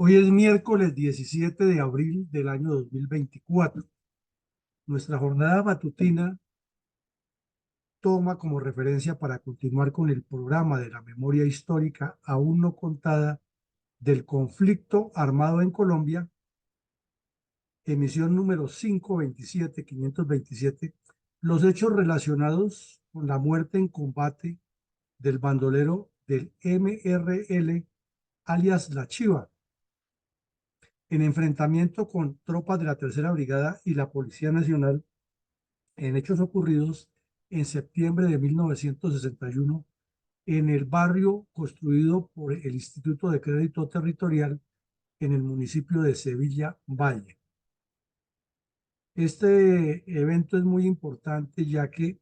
Hoy es miércoles 17 de abril del año 2024. Nuestra jornada matutina toma como referencia para continuar con el programa de la memoria histórica aún no contada del conflicto armado en Colombia, emisión número 527-527, los hechos relacionados con la muerte en combate del bandolero del MRL, alias La Chiva, en enfrentamiento con tropas de la Tercera Brigada y la Policía Nacional en hechos ocurridos en septiembre de 1961 en el barrio construido por el Instituto de Crédito Territorial en el municipio de Sevilla Valle. Este evento es muy importante ya que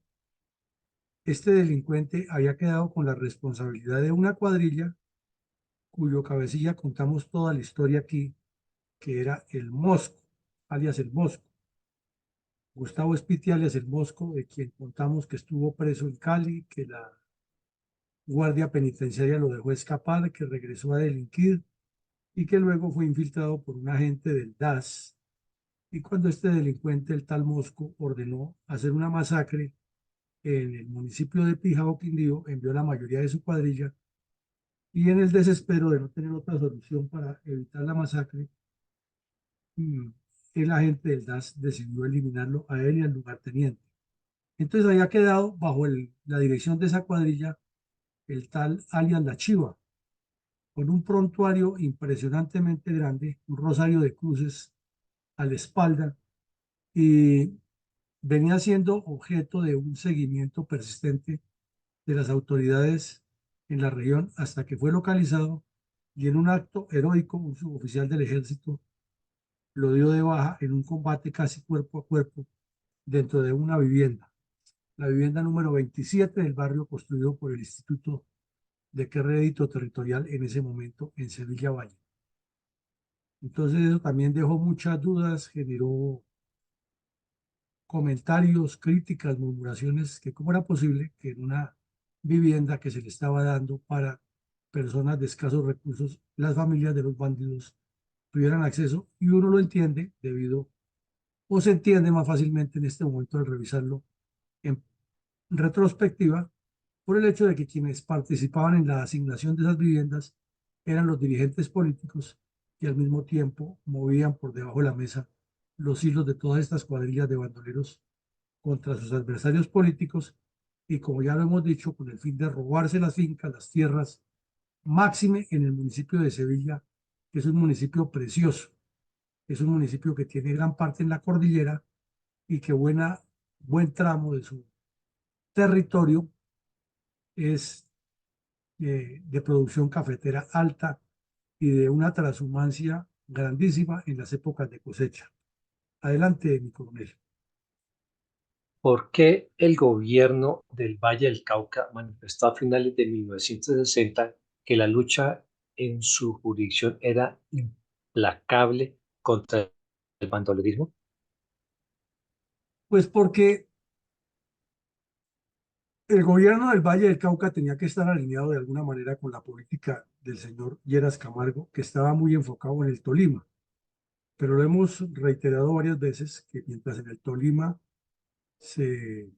este delincuente había quedado con la responsabilidad de una cuadrilla cuyo cabecilla contamos toda la historia aquí, que era el Mosco, alias el Mosco. Gustavo Espiti, alias el Mosco, de quien contamos que estuvo preso en Cali, que la guardia penitenciaria lo dejó escapar, que regresó a delinquir y que luego fue infiltrado por un agente del DAS. Y cuando este delincuente, el tal Mosco, ordenó hacer una masacre en el municipio de Pijao, Quindío, envió la mayoría de su cuadrilla y en el desespero de no tener otra solución para evitar la masacre, mm, el agente del DAS decidió eliminarlo a él y al lugarteniente. Entonces había quedado bajo la dirección de esa cuadrilla el tal alias La Chiva, con un prontuario impresionantemente grande, un rosario de cruces a la espalda, y venía siendo objeto de un seguimiento persistente de las autoridades en la región hasta que fue localizado y en un acto heroico un suboficial del ejército lo dio de baja en un combate casi cuerpo a cuerpo dentro de una vivienda, la vivienda número 27 del barrio construido por el Instituto de Crédito Territorial en ese momento en Sevilla Valle. Entonces eso también dejó muchas dudas, generó comentarios, críticas, murmuraciones, que cómo era posible que en una vivienda que se le estaba dando para personas de escasos recursos, las familias de los bandidos tuvieran acceso, y uno lo entiende debido, o se entiende más fácilmente en este momento al revisarlo en retrospectiva, por el hecho de que quienes participaban en la asignación de esas viviendas eran los dirigentes políticos y al mismo tiempo movían por debajo de la mesa los hilos de todas estas cuadrillas de bandoleros contra sus adversarios políticos y, como ya lo hemos dicho, con el fin de robarse las fincas, las tierras, máxime en el municipio de Sevilla, que es un municipio precioso, es un municipio que tiene gran parte en la cordillera y que buen tramo de su territorio es de producción cafetera alta y de una transhumancia grandísima en las épocas de cosecha. Adelante, mi coronel. ¿Por qué el gobierno del Valle del Cauca manifestó a finales de 1960 que la lucha en su jurisdicción era implacable contra el bandolerismo? Pues porque el gobierno del Valle del Cauca tenía que estar alineado de alguna manera con la política del señor Lleras Camargo, que estaba muy enfocado en el Tolima. Pero lo hemos reiterado varias veces que mientras en el Tolima se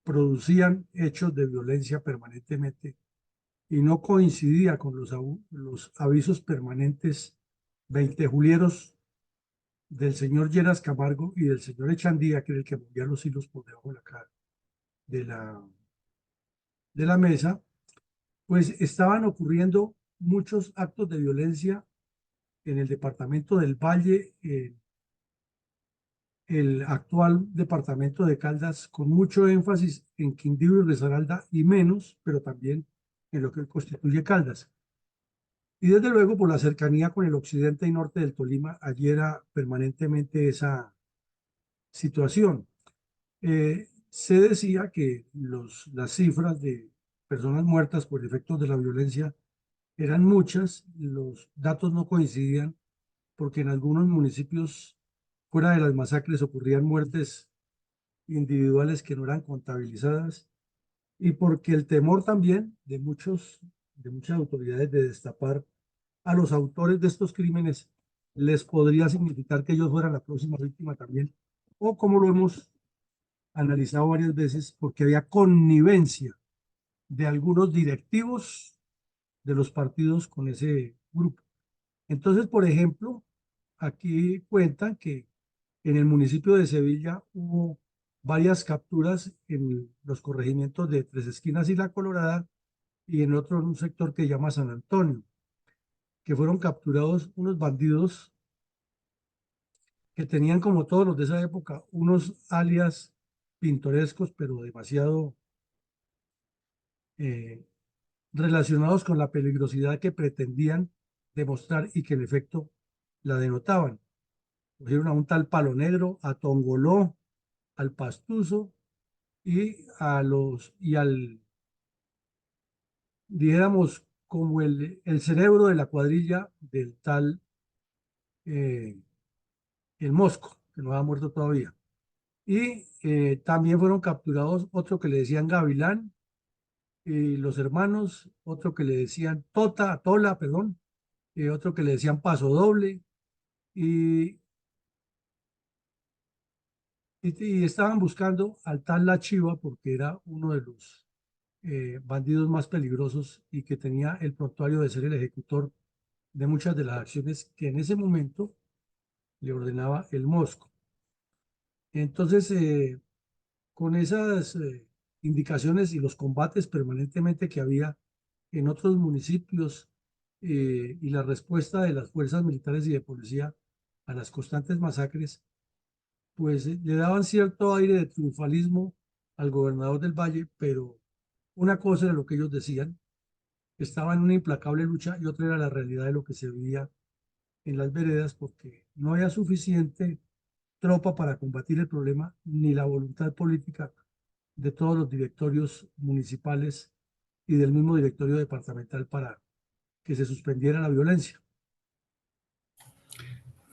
producían hechos de violencia permanentemente y no coincidía con los avisos permanentes 20 julieros del señor Lleras Camargo y del señor Echandía, que era el que movía los hilos por debajo de de la, de la mesa, pues estaban ocurriendo muchos actos de violencia en el departamento del Valle, el actual departamento de Caldas, con mucho énfasis en Quindío y Risaralda y menos, pero también en lo que constituye Caldas. Y desde luego por la cercanía con el occidente y norte del Tolima, allí era permanentemente esa situación. Se decía que las cifras de personas muertas por efectos de la violencia eran muchas, los datos no coincidían porque en algunos municipios fuera de las masacres ocurrían muertes individuales que no eran contabilizadas y porque el temor también de muchas autoridades de destapar a los autores de estos crímenes les podría significar que ellos fueran la próxima víctima también, o como lo hemos analizado varias veces, porque había connivencia de algunos directivos de los partidos con ese grupo. Entonces, por ejemplo, aquí cuentan que en el municipio de Sevilla hubo varias capturas en los corregimientos de Tres Esquinas y La Colorada y en otro en un sector que se llama San Antonio, que fueron capturados unos bandidos que tenían, como todos los de esa época, unos alias pintorescos, pero demasiado eh, relacionados con la peligrosidad que pretendían demostrar y que en efecto la denotaban. Cogieron a un tal Palo Negro, a Tongoló, al Pastuso y al, dijéramos, como el cerebro de la cuadrilla del tal eh, el Mosco, que no ha muerto todavía. Y también fueron capturados otro que le decían Gavilán, y los hermanos, otro que le decían Tola, perdón, otro que le decían Paso Doble, y, y estaban buscando al tal La Chiva porque era uno de los bandidos más peligrosos y que tenía el prontuario de ser el ejecutor de muchas de las acciones que en ese momento le ordenaba el Mosco. Entonces, con esas indicaciones y los combates permanentemente que había en otros municipios y la respuesta de las fuerzas militares y de policía a las constantes masacres, pues le daban cierto aire de triunfalismo al gobernador del Valle, pero una cosa era lo que ellos decían, estaba en una implacable lucha y otra era la realidad de lo que se vivía en las veredas porque no había suficiente tropa para combatir el problema ni la voluntad política de todos los directorios municipales y del mismo directorio departamental para que se suspendiera la violencia.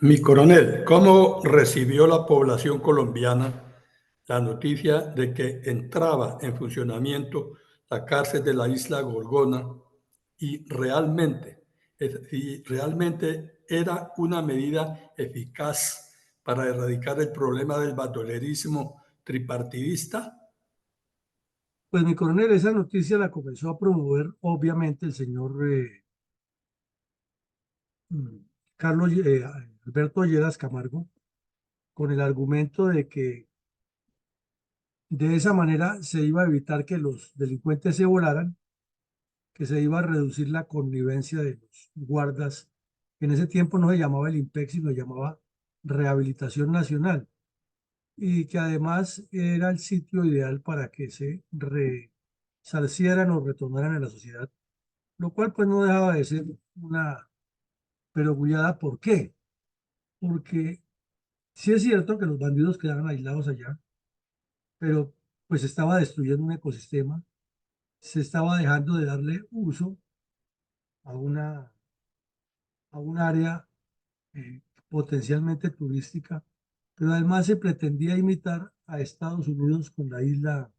Mi coronel, ¿cómo recibió la población colombiana la noticia de que entraba en funcionamiento la cárcel de la isla Gorgona y realmente era una medida eficaz para erradicar el problema del bandolerismo tripartidista? Pues mi coronel, esa noticia la comenzó a promover obviamente el señor mm, Carlos Alberto Lleras Camargo con el argumento de que de esa manera se iba a evitar que los delincuentes se volaran, que se iba a reducir la connivencia de los guardas, que en ese tiempo no se llamaba el IMPEC, sino se llamaba Rehabilitación Nacional, y que además era el sitio ideal para que se resarcieran o retornaran a la sociedad, lo cual pues no dejaba de ser una perogrullada. ¿Por qué? Porque sí es cierto que los bandidos quedaban aislados allá, pero pues estaba destruyendo un ecosistema, se estaba dejando de darle uso a a un área eh, potencialmente turística, pero además se pretendía imitar a Estados Unidos con la isla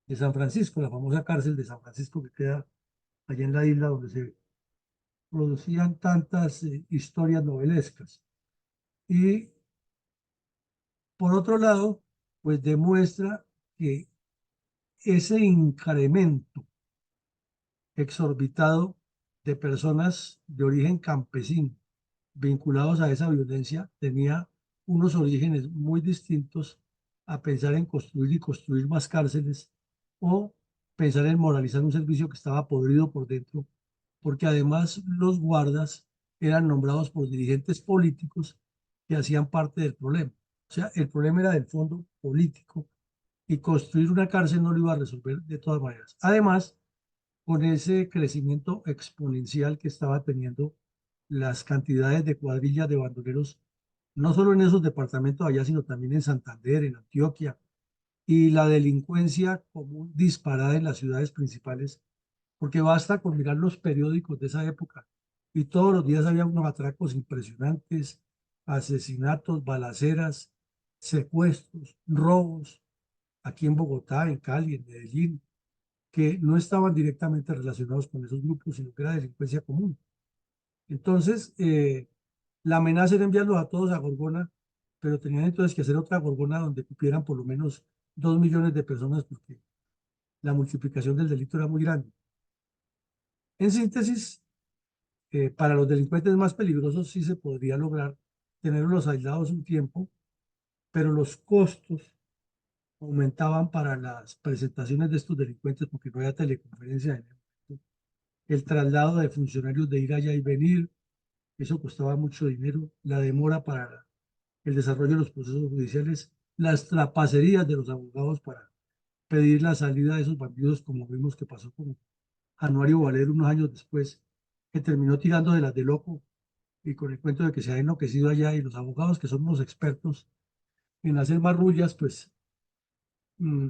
de San Francisco, la famosa cárcel de San Francisco que queda allá en la isla donde se producían tantas historias novelescas. Y por otro lado, pues demuestra que ese incremento exorbitado de personas de origen campesino vinculados a esa violencia tenía unos orígenes muy distintos a pensar en construir y construir más cárceles o pensar en moralizar un servicio que estaba podrido por dentro, porque además los guardas eran nombrados por dirigentes políticos que hacían parte del problema. O sea, el problema era del fondo político y construir una cárcel no lo iba a resolver de todas maneras. Además, con ese crecimiento exponencial que estaba teniendo las cantidades de cuadrillas de bandoleros, no solo en esos departamentos allá, sino también en Santander, en Antioquia, y la delincuencia común disparada en las ciudades principales, porque basta con mirar los periódicos de esa época y todos los días había unos atracos impresionantes, asesinatos, balaceras, secuestros, robos, aquí en Bogotá, en Cali, en Medellín, que no estaban directamente relacionados con esos grupos, sino que era delincuencia común. Entonces, la amenaza era enviarlos a todos a Gorgona, pero tenían entonces que hacer otra Gorgona donde cupieran por lo menos 2 millones de personas porque la multiplicación del delito era muy grande. En síntesis, para los delincuentes más peligrosos sí se podría lograr tenerlos aislados un tiempo, pero los costos aumentaban para las presentaciones de estos delincuentes porque no había teleconferencia en el momento. El traslado de funcionarios de ir allá y venir, eso costaba mucho dinero, la demora para el desarrollo de los procesos judiciales, las trapacerías de los abogados para pedir la salida de esos bandidos, como vimos que pasó con Anuario Valero unos años después, que terminó tirando de las de loco y con el cuento de que se ha enloquecido allá y los abogados que son unos expertos en hacer marrullas, pues mm,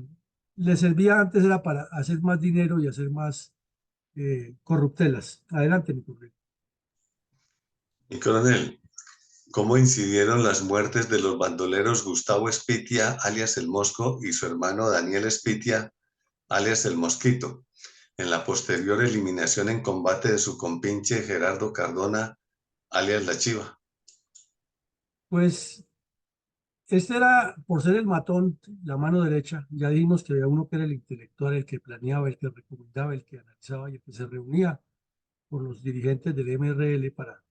les servía antes era para hacer más dinero y hacer más corruptelas. Adelante, mi coronel. Y coronel, ¿cómo incidieron las muertes de los bandoleros Gustavo Espitia, alias El Mosco, y su hermano Daniel Espitia, alias El Mosquito, en la posterior eliminación en combate de su compinche Gerardo Cardona, alias La Chiva? Pues este era, por ser el matón, la mano derecha, ya dijimos que había uno que era el intelectual, el que planeaba, el que recomendaba, el que analizaba y el que se reunía con los dirigentes del MRL para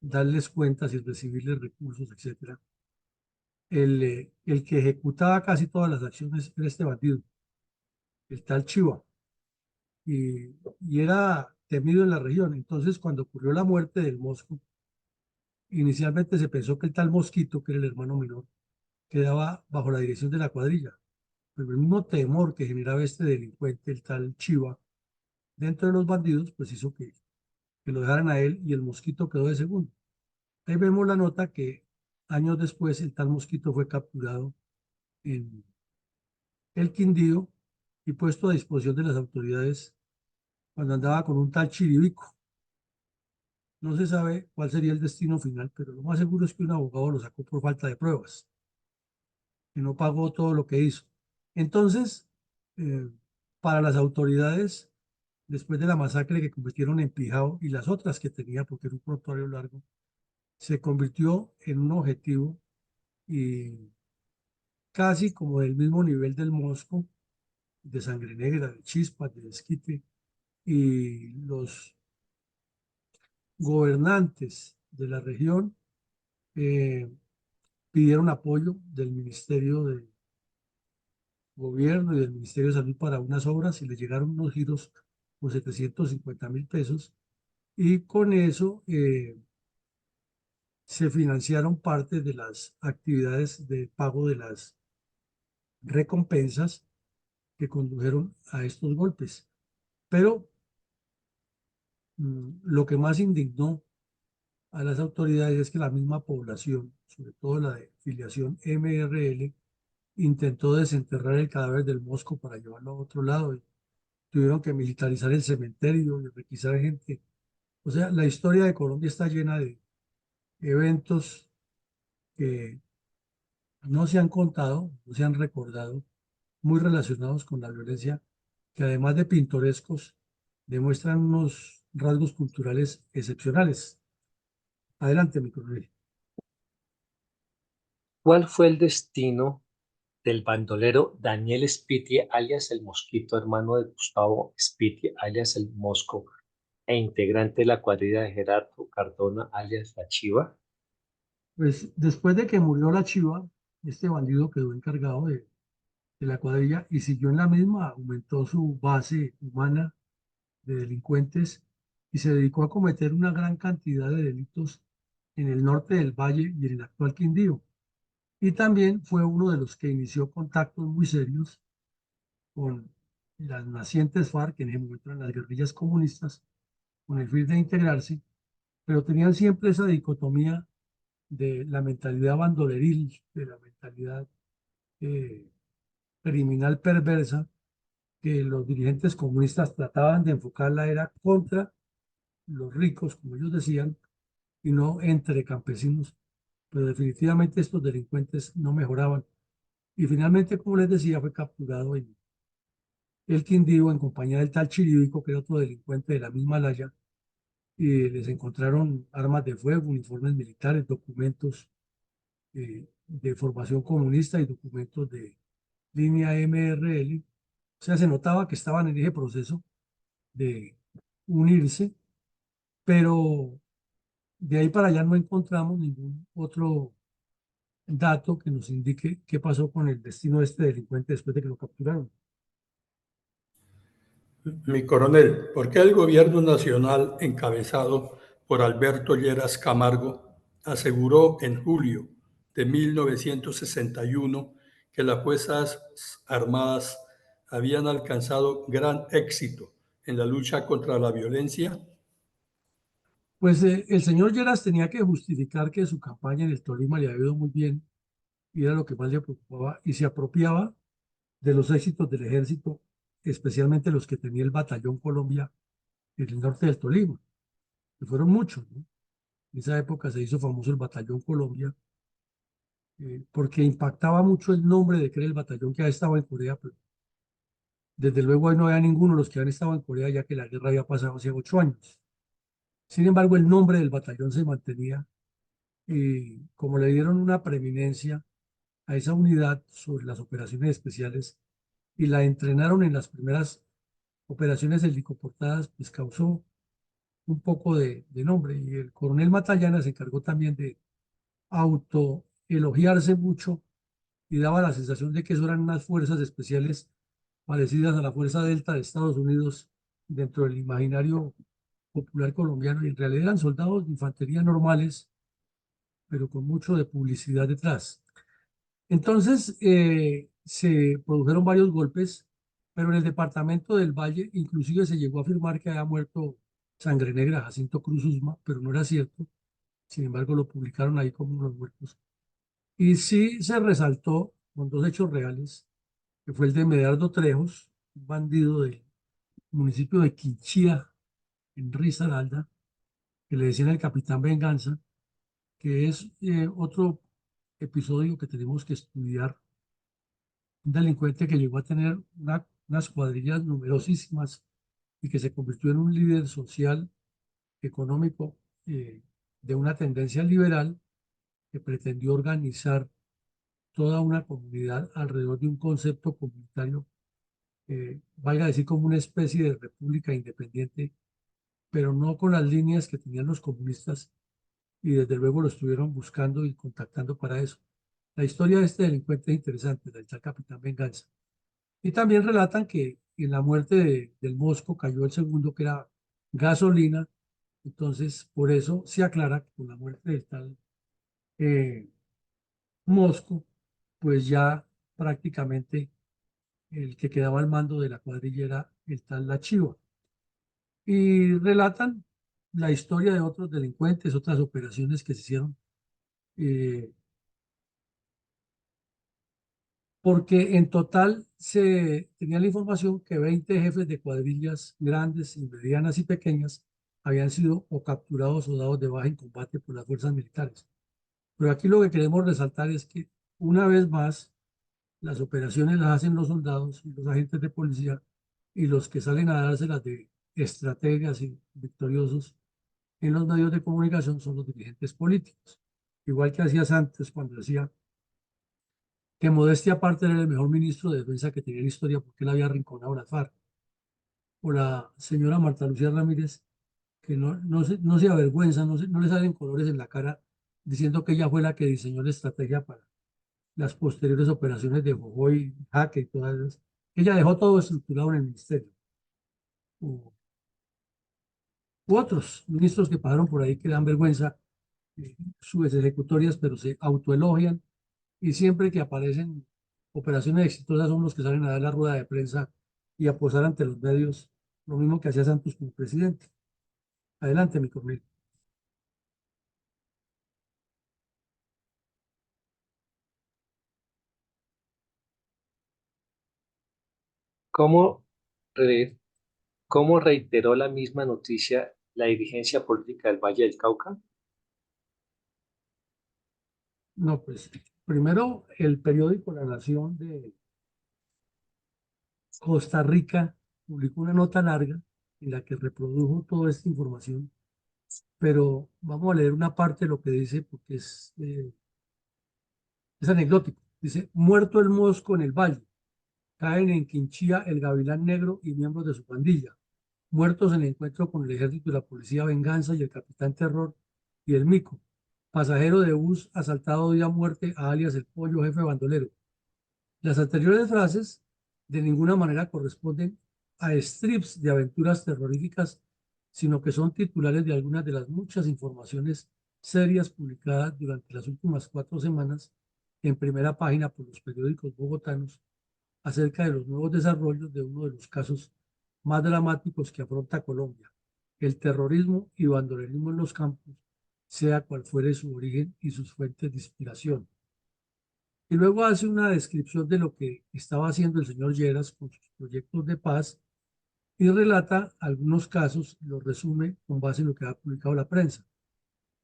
darles cuentas y recibirles recursos, etcétera. El que ejecutaba casi todas las acciones era este bandido, el tal Chiva, y era temido en la región. Entonces, cuando ocurrió la muerte del Mosco, inicialmente se pensó que el tal Mosquito, que era el hermano menor, quedaba bajo la dirección de la cuadrilla. Pero el mismo temor que generaba este delincuente, el tal Chiva, dentro de los bandidos, pues hizo que lo dejaran a él y el Mosquito quedó de segundo. Ahí vemos la nota que años después el tal Mosquito fue capturado en el Quindío y puesto a disposición de las autoridades cuando andaba con un tal Chiribico. No se sabe cuál sería el destino final, pero lo más seguro es que un abogado lo sacó por falta de pruebas, que no pagó todo lo que hizo. Entonces, eh, para las autoridades, después de la masacre que cometieron en Pijao y las otras que tenía, porque era un prontuario largo, se convirtió en un objetivo y casi como del mismo nivel del Mosco, de Sangre Negra, de Chispas, de Desquite, y los gobernantes de la región eh, pidieron apoyo del Ministerio de Gobierno y del Ministerio de Salud para unas obras y le llegaron unos giros por 750.000 pesos y con eso se financiaron parte de las actividades de pago de las recompensas que condujeron a estos golpes. Pero lo que más indignó a las autoridades es que la misma población, sobre todo la de filiación MRL, intentó desenterrar el cadáver del Mosco para llevarlo a otro lado y tuvieron que militarizar el cementerio y requisar gente. O sea, la historia de Colombia está llena de eventos que no se han contado, no se han recordado, muy relacionados con la violencia, que además de pintorescos, demuestran unos rasgos culturales excepcionales. Adelante, mi coronel. ¿Cuál fue el destino del bandolero Daniel Spitia, alias el Mosquito, hermano de Gustavo Spitia, alias el Mosco, e integrante de la cuadrilla de Gerardo Cardona, alias La Chiva? Pues después de que murió la Chiva, este bandido quedó encargado de la cuadrilla y siguió en la misma, aumentó su base humana de delincuentes y se dedicó a cometer una gran cantidad de delitos en el norte del Valle y en el actual Quindío. Y también fue uno de los que inició contactos muy serios con las nacientes FARC, que en ese momento eran las guerrillas comunistas, con el fin de integrarse, pero tenían siempre esa dicotomía de la mentalidad bandoleril, de la mentalidad eh, criminal perversa, que los dirigentes comunistas trataban de enfocarla era contra los ricos, como ellos decían, y no entre campesinos. Pero definitivamente estos delincuentes no mejoraban. Y finalmente, como les decía, fue capturado en el Quindío en compañía del tal Chiribico, que era otro delincuente de la misma laya, y les encontraron armas de fuego, uniformes militares, documentos de formación comunista y documentos de línea MRL. O sea, se notaba que estaban en ese proceso de unirse, pero de ahí para allá no encontramos ningún otro dato que nos indique qué pasó con el destino de este delincuente después de que lo capturaron. Mi coronel, ¿por qué el gobierno nacional encabezado por Alberto Lleras Camargo aseguró en julio de 1961 que las Fuerzas Armadas habían alcanzado gran éxito en la lucha contra la violencia? Pues el señor Lleras tenía que justificar que su campaña en el Tolima le había ido muy bien y era lo que más le preocupaba y se apropiaba de los éxitos del ejército, especialmente los que tenía el Batallón Colombia en el norte del Tolima, que fueron muchos, ¿no? En esa época se hizo famoso el Batallón Colombia porque impactaba mucho el nombre de que era el batallón que había estado en Corea, pero desde luego ahí no había ninguno de los que habían estado en Corea ya que la guerra había pasado hace 8 años. Sin embargo, el nombre del batallón se mantenía y como le dieron una preeminencia a esa unidad sobre las operaciones especiales y la entrenaron en las primeras operaciones helicoportadas, pues causó un poco de nombre. Y el coronel Matallana se encargó también de autoelogiarse mucho y daba la sensación de que eso eran unas fuerzas especiales parecidas a la Fuerza Delta de Estados Unidos dentro del imaginario popular colombiano. Y en realidad eran soldados de infantería normales, pero con mucho de publicidad detrás. Entonces, se produjeron varios golpes, pero en el departamento del Valle inclusive se llegó a afirmar que había muerto Sangre Negra, Jacinto Cruz Usma, pero no era cierto. Sin embargo, lo publicaron ahí como unos muertos. Y sí se resaltó con dos hechos reales, que fue el de Medardo Trejos, un bandido del municipio de Quinchía, en Risaralda, que le decían el Capitán Venganza, que es otro episodio que tenemos que estudiar. Un delincuente que llegó a tener unas cuadrillas numerosísimas y que se convirtió en un líder social, económico, de una tendencia liberal que pretendió organizar toda una comunidad alrededor de un concepto comunitario, valga decir como una especie de república independiente, pero no con las líneas que tenían los comunistas y desde luego lo estuvieron buscando y contactando para eso. La historia de este delincuente es interesante, la del tal Capitán Venganza. Y también relatan que en la muerte del Mosco cayó el segundo, que era gasolina. Entonces, por eso se aclara que con la muerte del tal eh, Mosco, pues ya prácticamente el que quedaba al mando de la cuadrilla era el tal La Chiva. Y relatan la historia de otros delincuentes, otras operaciones que se hicieron, eh, porque en total se tenía la información que 20 jefes de cuadrillas grandes y medianas y pequeñas habían sido o capturados o dados de baja en combate por las fuerzas militares. Pero aquí lo que queremos resaltar es que una vez más las operaciones las hacen los soldados y los agentes de policía y los que salen a dárselas de estrategas y victoriosos en los medios de comunicación son los dirigentes políticos. Igual que hacía Santos cuando decía que modestia aparte era el mejor ministro de defensa que tenía la historia porque él había arrinconado a las FARC. O la señora Marta Lucía Ramírez, que no se avergüenza, no le salen colores en la cara diciendo que ella fue la que diseñó la estrategia para las posteriores operaciones de Jojoy, Jaque y todas esas. Ella dejó todo estructurado en el ministerio. U, u otros ministros que pasaron por ahí que dan vergüenza, sus ejecutorias, pero se autoelogian y siempre que aparecen operaciones exitosas son los que salen a dar la rueda de prensa y a posar ante los medios, lo mismo que hacía Santos como presidente. Adelante, mi coronel. ¿Cómo, re- cómo reiteró la misma noticia la dirigencia política del Valle del Cauca? No, pues primero el periódico La Nación de Costa Rica publicó una nota larga en la que reprodujo toda esta información pero vamos a leer una parte de lo que dice porque es anecdótico. Dice, muerto el Mosco en el valle, caen en Quinchía el Gavilán Negro y miembros de su pandilla, muertos en el encuentro con el ejército y la policía Venganza y el capitán Terror y el Mico, pasajero de bus asaltado día muerte a alias el Pollo, jefe bandolero. Las anteriores frases de ninguna manera corresponden a strips de aventuras terroríficas, sino que son titulares de algunas de las muchas informaciones serias publicadas durante las últimas 4 semanas en primera página por los periódicos bogotanos acerca de los nuevos desarrollos de uno de los casos más dramáticos que afronta Colombia, el terrorismo y bandolerismo en los campos, sea cual fuere su origen y sus fuentes de inspiración. Y luego hace una descripción de lo que estaba haciendo el señor Lleras con sus proyectos de paz y relata algunos casos, los resume con base en lo que ha publicado la prensa.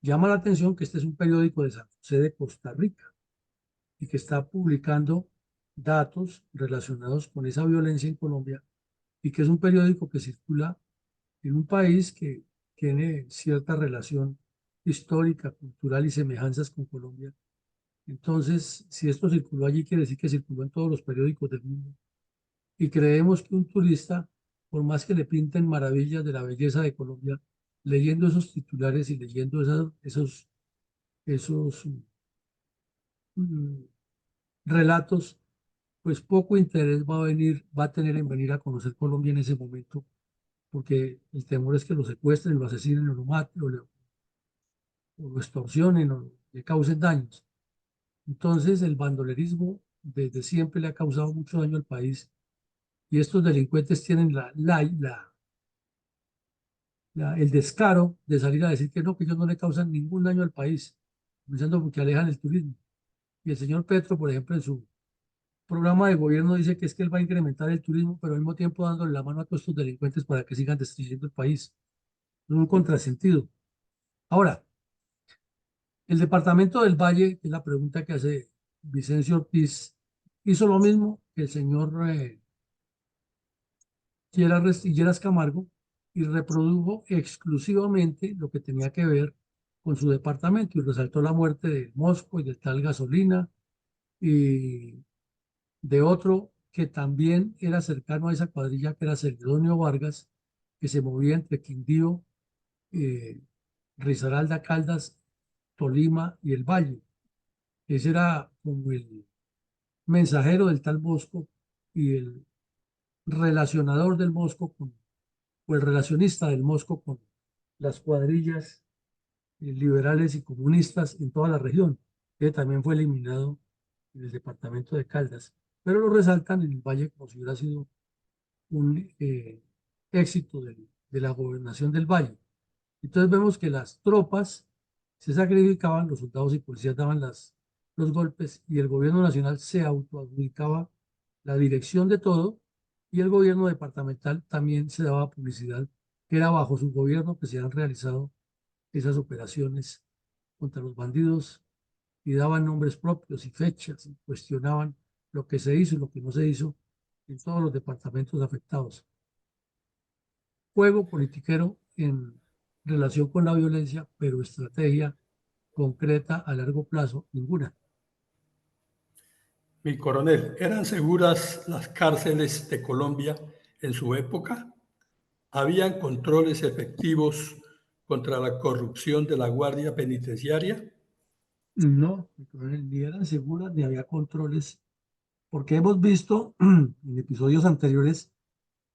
Llama la atención que este es un periódico de San José de Costa Rica y que está publicando datos relacionados con esa violencia en Colombia y que es un periódico que circula en un país que tiene cierta relación histórica, cultural y semejanzas con Colombia. Entonces, si esto circuló allí, quiere decir que circuló en todos los periódicos del mundo. Y creemos que un turista, por más que le pinten maravillas de la belleza de Colombia, leyendo esos titulares y leyendo esos mm, relatos, pues poco interés va a tener en venir a conocer Colombia en ese momento, porque el temor es que lo secuestren, lo asesinen o lo maten, o lo extorsionen o le causen daños. Entonces, el bandolerismo desde siempre le ha causado mucho daño al país y estos delincuentes tienen el descaro de salir a decir que no, que ellos no le causan ningún daño al país, comenzando porque alejan el turismo. Y el señor Petro, por ejemplo, en su programa de gobierno dice que es que él va a incrementar el turismo, pero al mismo tiempo dándole la mano a todos estos delincuentes para que sigan destruyendo el país. Es un contrasentido. Ahora, el departamento del Valle, que es la pregunta que hace Vicencio Ortiz, hizo lo mismo que el señor Lleras Camargo y reprodujo exclusivamente lo que tenía que ver con su departamento y resaltó la muerte de Mosco y de tal Gasolina y de otro que también era cercano a esa cuadrilla que era Celedonio Vargas, que se movía entre Quindío, eh, Risaralda, Caldas, Tolima y el Valle. Ese era como el mensajero del tal Mosco y el relacionador del Mosco o el relacionista del Mosco con las cuadrillas liberales y comunistas en toda la región, que también fue eliminado en el departamento de Caldas, pero lo resaltan en el Valle como si hubiera sido un éxito de la gobernación del Valle. Entonces vemos que las tropas se sacrificaban, los soldados y policías daban los golpes y el gobierno nacional se autoadjudicaba la dirección de todo y el gobierno departamental también se daba publicidad que era bajo su gobierno que se han realizado esas operaciones contra los bandidos y daban nombres propios y fechas y cuestionaban lo que se hizo y lo que no se hizo en todos los departamentos afectados. Juego politiquero en relación con la violencia, pero estrategia concreta a largo plazo, ninguna. Mi coronel, ¿eran seguras las cárceles de Colombia en su época? ¿Habían controles efectivos contra la corrupción de la Guardia Penitenciaria? No, ni eran seguras ni había controles, porque hemos visto en episodios anteriores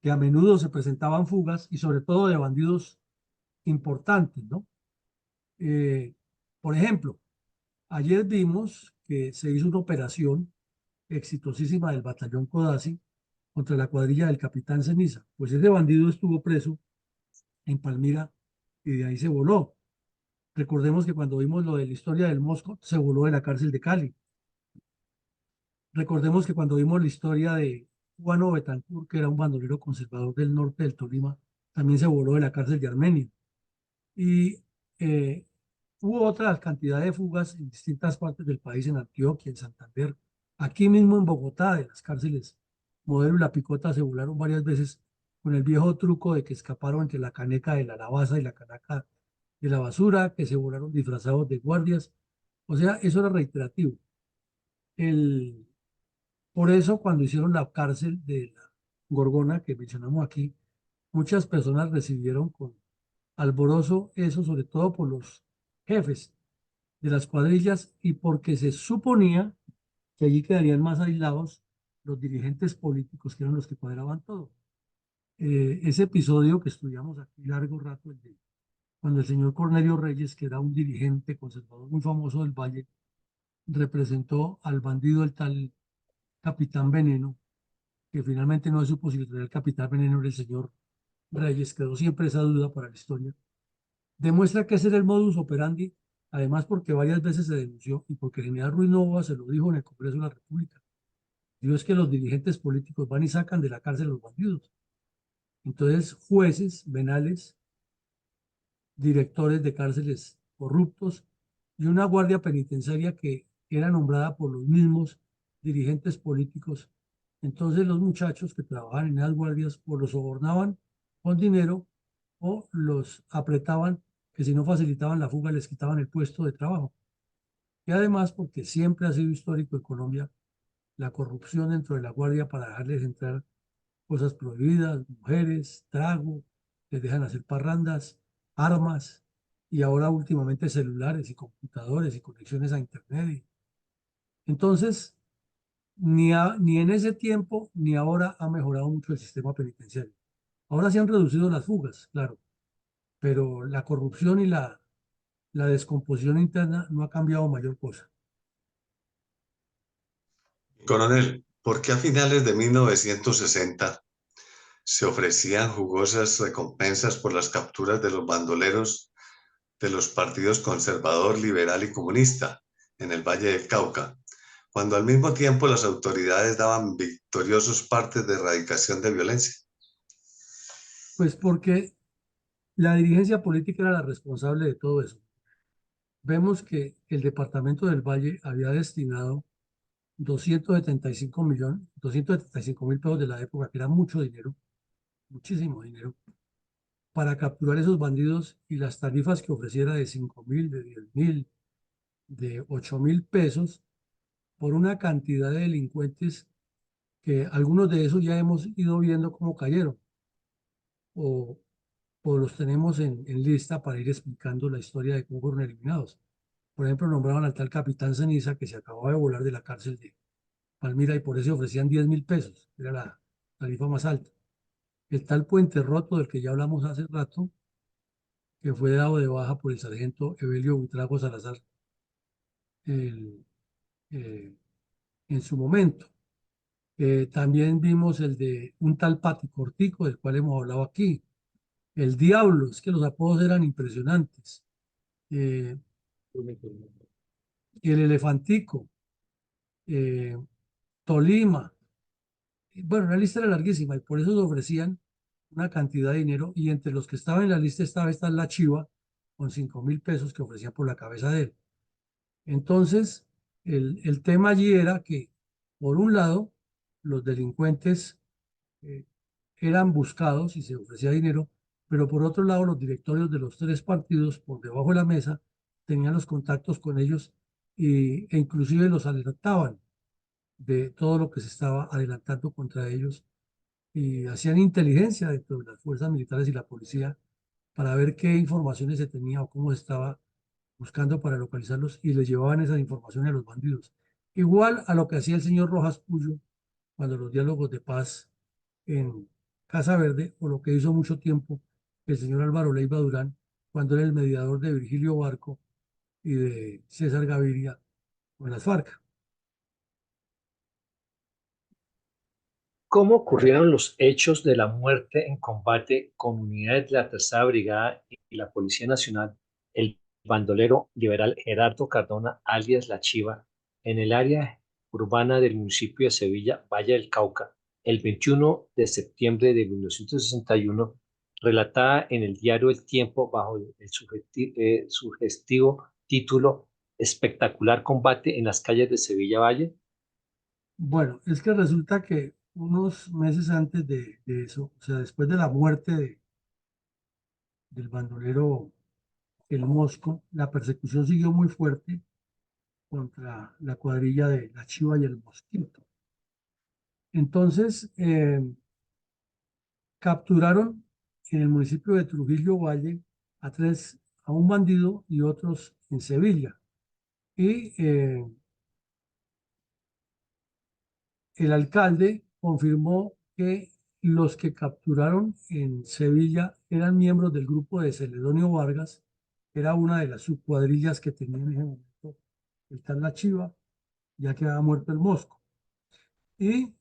que a menudo se presentaban fugas y sobre todo de bandidos importantes, ¿no? Eh, por ejemplo, ayer vimos que se hizo una operación exitosísima del batallón Codazzi contra la cuadrilla del capitán Ceniza. Pues ese bandido estuvo preso en Palmira y de ahí se voló. Recordemos que cuando vimos lo de la historia del Mosco, se voló de la cárcel de Cali. Recordemos que cuando vimos la historia de Juano Betancourt, que era un bandolero conservador del norte del Tolima, también se voló de la cárcel de Armenia. Y eh, hubo otra cantidad de fugas en distintas partes del país, en Antioquia, en Santander, aquí mismo en Bogotá, de las cárceles Modelo y La Picota se volaron varias veces con el viejo truco de que escaparon entre la caneca de la Lavaza y la caneca de la basura, que se volaron disfrazados de guardias. O sea, eso era reiterativo. El, por eso, cuando hicieron la cárcel de la Gorgona que mencionamos aquí, muchas personas recibieron con alborozo eso, sobre todo por los jefes de las cuadrillas y porque se suponía que allí quedarían más aislados los dirigentes políticos, que eran los que cuadraban todo. Ese episodio que estudiamos aquí largo rato, cuando el señor Cornelio Reyes, que era un dirigente conservador muy famoso del Valle, representó al bandido, el tal Capitán Veneno, que finalmente no se supo si el Capitán Veneno era el señor Reyes, quedó siempre esa duda para la historia. Demuestra que ese era el modus operandi, además porque varias veces se denunció y porque el general Ruiz Novoa se lo dijo en el Congreso de la República. Dijo es que los dirigentes políticos van y sacan de la cárcel a los bandidos. Entonces, jueces, venales, directores de cárceles corruptos y una guardia penitenciaria que era nombrada por los mismos dirigentes políticos. Entonces, los muchachos que trabajaban en esas guardias o los sobornaban con dinero o los apretaban, que si no facilitaban la fuga les quitaban el puesto de trabajo. Y además, porque siempre ha sido histórico en Colombia la corrupción dentro de la guardia para dejarles entrar cosas prohibidas, mujeres, trago, les dejan hacer parrandas, armas y ahora últimamente celulares y computadores y conexiones a internet. Entonces, ni en ese tiempo ni ahora ha mejorado mucho el sistema penitenciario. Ahora se han reducido las fugas, claro, pero la corrupción y la descomposición interna no ha cambiado mayor cosa. Coronel, ¿por qué a finales de 1960 se ofrecían jugosas recompensas por las capturas de los bandoleros de los partidos conservador, liberal y comunista en el Valle del Cauca, cuando al mismo tiempo las autoridades daban victoriosos partes de erradicación de violencia? Pues porque la dirigencia política era la responsable de todo eso. Vemos que el departamento del Valle había destinado 275 mil pesos de la época, que era mucho dinero, muchísimo dinero, para capturar esos bandidos y las tarifas que ofreciera de 5.000, de 10.000, de 8.000 pesos por una cantidad de delincuentes que algunos de esos ya hemos ido viendo cómo cayeron o, o los tenemos en lista para ir explicando la historia de cómo fueron eliminados. Por ejemplo, nombraban al tal Capitán Ceniza que se acababa de volar de la cárcel de Palmira y por eso ofrecían 10.000 pesos, era la tarifa más alta. El tal Puente Roto, del que ya hablamos hace rato, que fue dado de baja por el sargento Evelio Buitrago Salazar el, eh, en su momento. También vimos el de un tal Pati Cortico, del cual hemos hablado aquí. El Diablo, es que los apodos eran impresionantes. Eh, y el Elefantico, eh, Tolima. Bueno, la lista era larguísima y por eso se ofrecían una cantidad de dinero y entre los que estaban en la lista estaba esta La Chiva con 5.000 pesos que ofrecían por la cabeza de él. Entonces, el tema allí era que, por un lado, los delincuentes eh, eran buscados y se ofrecía dinero, pero por otro lado, los directorios de los tres partidos, por debajo de la mesa, tenían los contactos con ellos e inclusive los alertaban de todo lo que se estaba adelantando contra ellos y hacían inteligencia dentro de las fuerzas militares y la policía para ver qué informaciones se tenía o cómo se estaba buscando para localizarlos y les llevaban esas informaciones a los bandidos. Igual a lo que hacía el señor Rojas Puyo cuando los diálogos de paz en Casa Verde, o lo que hizo mucho tiempo el señor Álvaro Leiva Durán cuando era el mediador de Virgilio Barco y de César Gaviria con las FARC. ¿Cómo ocurrieron los hechos de la muerte en combate con unidades de la Tercera Brigada y la Policía Nacional, el bandolero liberal Gerardo Cardona, alias La Chiva, en el área urbana del municipio de Sevilla, Valle del Cauca, el 21 de septiembre de 1961, relatada en el diario El Tiempo bajo el sugestivo título Espectacular combate en las calles de Sevilla Valle? Bueno, es que resulta que unos meses antes de eso, o sea, después de la muerte del bandolero el Mosco, la persecución siguió muy fuerte contra la cuadrilla de la Chiva y el Mosquito. Entonces, capturaron en el municipio de Trujillo Valle a un bandido y otros en Sevilla. Y el alcalde confirmó que los que capturaron en Sevilla eran miembros del grupo de Celedonio Vargas, que era una de las subcuadrillas que tenía en ese momento el tal La Chiva, ya que había muerto el Mosco. Y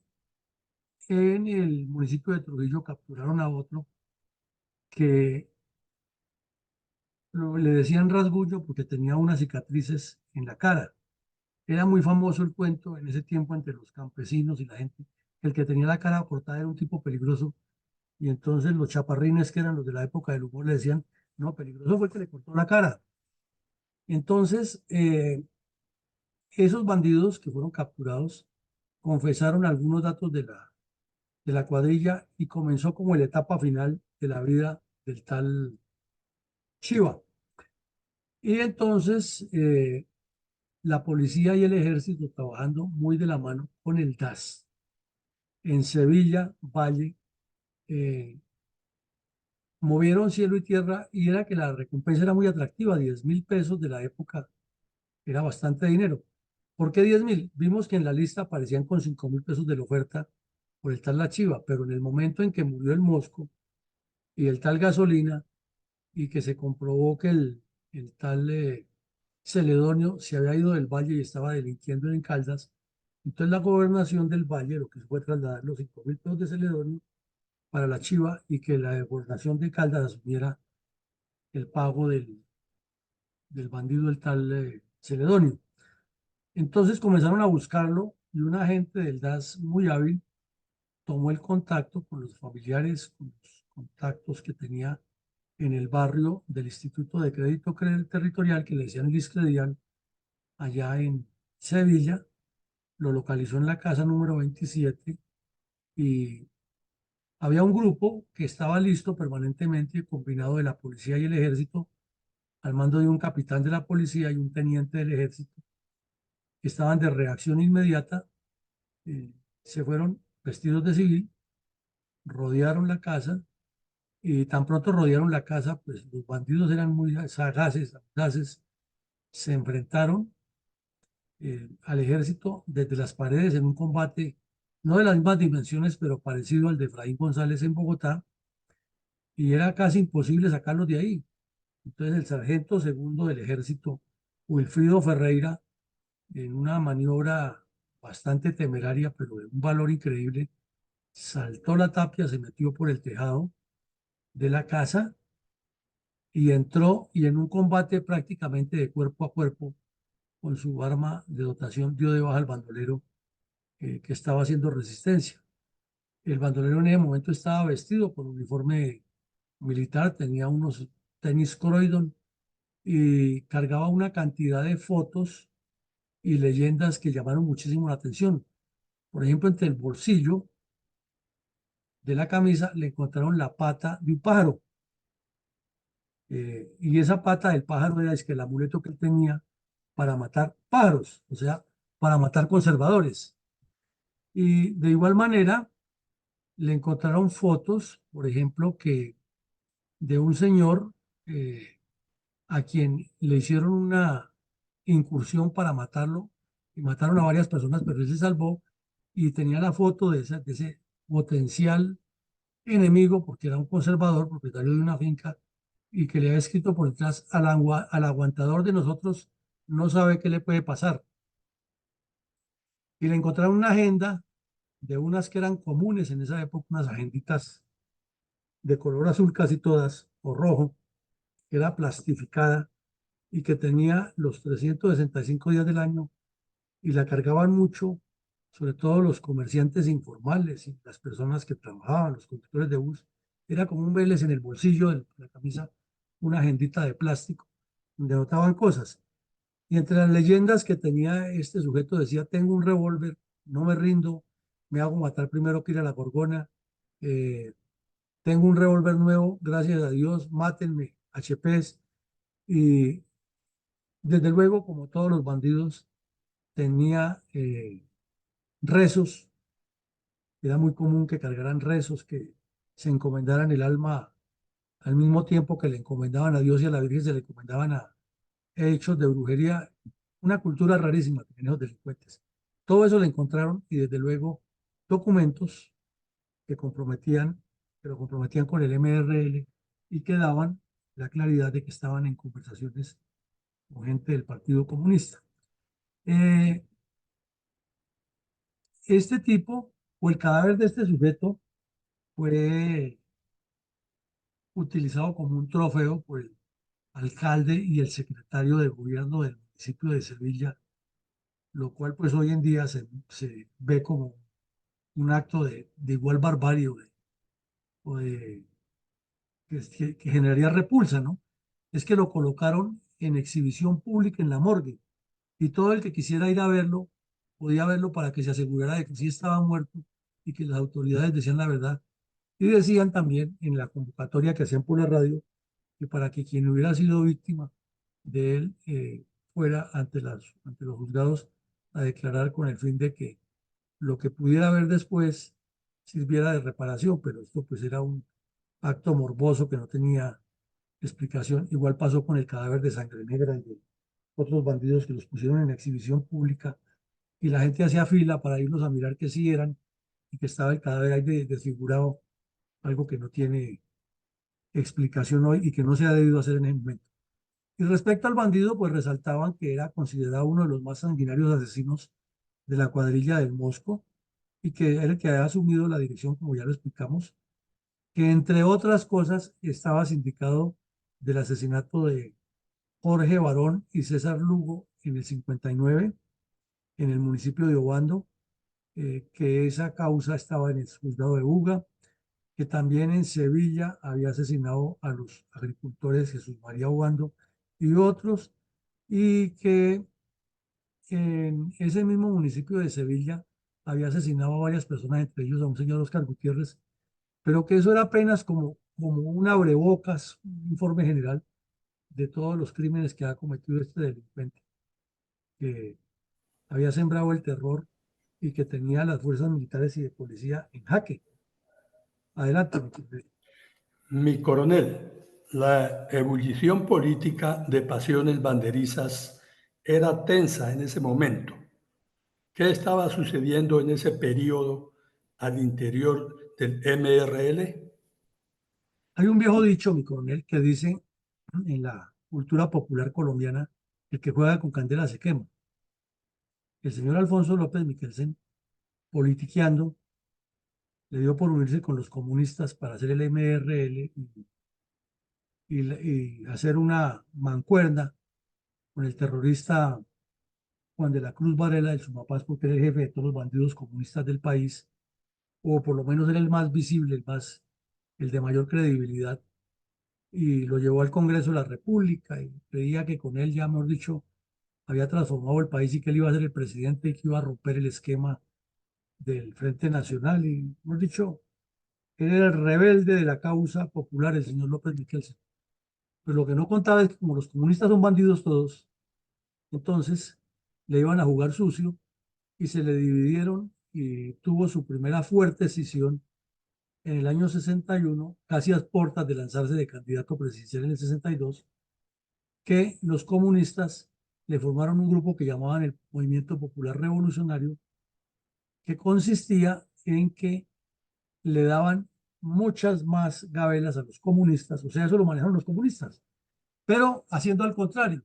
en el municipio de Trujillo capturaron a otro que le decían rasguño porque tenía unas cicatrices en la cara. Era muy famoso el cuento en ese tiempo entre los campesinos y la gente. El que tenía la cara cortada era un tipo peligroso y entonces los chaparrines, que eran los de la época del humor, le decían, no, peligroso fue el que le cortó la cara. Entonces, esos bandidos que fueron capturados confesaron algunos datos de la cuadrilla y comenzó como la etapa final de la vida del tal Chiva. Y entonces la policía y el ejército trabajando muy de la mano con el DAS en Sevilla, Valle, eh, movieron cielo y tierra y era que la recompensa era muy atractiva, 10.000 pesos de la época, era bastante dinero. ¿Por qué 10.000? Vimos que en la lista aparecían con 5.000 pesos de la oferta por el tal La Chiva, pero en el momento en que murió el Mosco y el tal Gasolina y que se comprobó que el tal Celedonio se había ido del Valle y estaba delinquiendo en Caldas, entonces la gobernación del Valle lo que hizo fue trasladar los 5.000 pesos de Celedonio para La Chiva y que la gobernación de Caldas asumiera el pago del bandido, el tal Celedonio. Entonces comenzaron a buscarlo y un agente del DAS muy hábil tomó el contacto con los familiares, con los contactos que tenía en el barrio del Instituto de Crédito Territorial, que le decían Liscredial, allá en Sevilla. Lo localizó en la casa número 27 y había un grupo que estaba listo permanentemente, combinado de la policía y el ejército, al mando de un capitán de la policía y un teniente del ejército, que estaban de reacción inmediata. Se fueron vestidos de civil, rodearon la casa y tan pronto rodearon la casa, pues los bandidos eran muy sagaces, audaces, se enfrentaron al ejército desde las paredes en un combate, no de las mismas dimensiones, pero parecido al de Efraín González en Bogotá, y era casi imposible sacarlos de ahí. Entonces el sargento segundo del ejército, Wilfrido Ferreira, en una maniobra bastante temeraria, pero de un valor increíble, saltó la tapia, se metió por el tejado de la casa y entró y en un combate prácticamente de cuerpo a cuerpo con su arma de dotación dio de baja al bandolero que estaba haciendo resistencia. El bandolero en ese momento estaba vestido con uniforme militar, tenía unos tenis Croydon y cargaba una cantidad de fotos y leyendas que llamaron muchísimo la atención. Por ejemplo, entre el bolsillo de la camisa le encontraron la pata de un pájaro. Y esa pata del pájaro era el amuleto que él tenía para matar pájaros, o sea, para matar conservadores. Y de igual manera le encontraron fotos, por ejemplo, que de un señor a quien le hicieron una incursión para matarlo y mataron a varias personas, pero él se salvó y tenía la foto de ese potencial enemigo, porque era un conservador, propietario de una finca, y que le había escrito por detrás al aguantador de nosotros, no sabe qué le puede pasar. Y le encontraron una agenda de unas que eran comunes en esa época, unas agenditas de color azul casi todas, o rojo, que era plastificada y que tenía los 365 días del año y la cargaban mucho, sobre todo los comerciantes informales y las personas que trabajaban, los conductores de bus. Era como un Vélez en el bolsillo de la camisa, una agendita de plástico donde anotaban cosas. Y entre las leyendas que tenía este sujeto decía, tengo un revólver, no me rindo, me hago matar primero que ir a la Gorgona, tengo un revólver nuevo, gracias a Dios, mátenme, HPs. Y desde luego, como todos los bandidos, tenía rezos. Era muy común que cargaran rezos, que se encomendaran el alma al mismo tiempo que le encomendaban a Dios y a la Virgen, se le encomendaban a hechos de brujería. Una cultura rarísima que tenían los delincuentes. Todo eso le encontraron y desde luego documentos que comprometían, que lo comprometían con el MRL y que daban la claridad de que estaban en conversaciones con gente del Partido Comunista. Este tipo, o el cadáver de este sujeto, fue utilizado como un trofeo por el alcalde y el secretario de gobierno del municipio de Sevilla, lo cual pues hoy en día se ve como un acto de igual barbarie o de que generaría repulsa, ¿no? Es que lo colocaron en exhibición pública en la morgue y todo el que quisiera ir a verlo podía verlo para que se asegurara de que sí estaba muerto y que las autoridades decían la verdad. Y decían también en la convocatoria que hacían por la radio que para que quien hubiera sido víctima de él fuera ante los juzgados a declarar con el fin de que lo que pudiera haber después sirviera de reparación, pero esto pues era un acto morboso que no tenía explicación. Igual pasó con el cadáver de Sangre Negra y de otros bandidos que los pusieron en exhibición pública y la gente hacía fila para irlos a mirar que sí eran y que estaba el cadáver ahí desfigurado, algo que no tiene explicación hoy y que no se ha debido hacer en ese momento. Y respecto al bandido, pues resaltaban que era considerado uno de los más sanguinarios asesinos de la cuadrilla del Mosco y que era el que había asumido la dirección, como ya lo explicamos, que entre otras cosas estaba sindicado del asesinato de Jorge Barón y César Lugo en el 59 en el municipio de Obando, que esa causa estaba en el juzgado de Buga, que también en Sevilla había asesinado a los agricultores Jesús María Obando y otros, y que en ese mismo municipio de Sevilla había asesinado a varias personas, entre ellos a un señor Oscar Gutiérrez, pero que eso era apenas como un abrebocas, un informe general de todos los crímenes que ha cometido este delincuente, que había sembrado el terror y que tenía a las fuerzas militares y de policía en jaque. Adelante. Mi coronel, la ebullición política de pasiones banderizas era tensa en ese momento. ¿Qué estaba sucediendo en ese periodo al interior del MRL? Hay un viejo dicho, mi coronel, que dice en la cultura popular colombiana, el que juega con candela se quema. El señor Alfonso López Miquelsen, politiqueando, le dio por unirse con los comunistas para hacer el MRL y hacer una mancuerna con el terrorista Juan de la Cruz Varela del Sumapaz, porque era el jefe de todos los bandidos comunistas del país, o por lo menos era el más visible, el de mayor credibilidad, y lo llevó al Congreso de la República y creía que con él ya, mejor dicho, había transformado el país y que él iba a ser el presidente y que iba a romper el esquema del Frente Nacional. Y, mejor dicho, él era el rebelde de la causa popular, el señor López Miquelsen. Pero lo que no contaba es que como los comunistas son bandidos todos, entonces le iban a jugar sucio y se le dividieron y tuvo su primera fuerte escisión en el año 61, casi a puertas de lanzarse de candidato presidencial en el 62, que los comunistas le formaron un grupo que llamaban el Movimiento Popular Revolucionario, que consistía en que le daban muchas más gabelas a los comunistas, o sea, eso lo manejaron los comunistas, pero haciendo al contrario.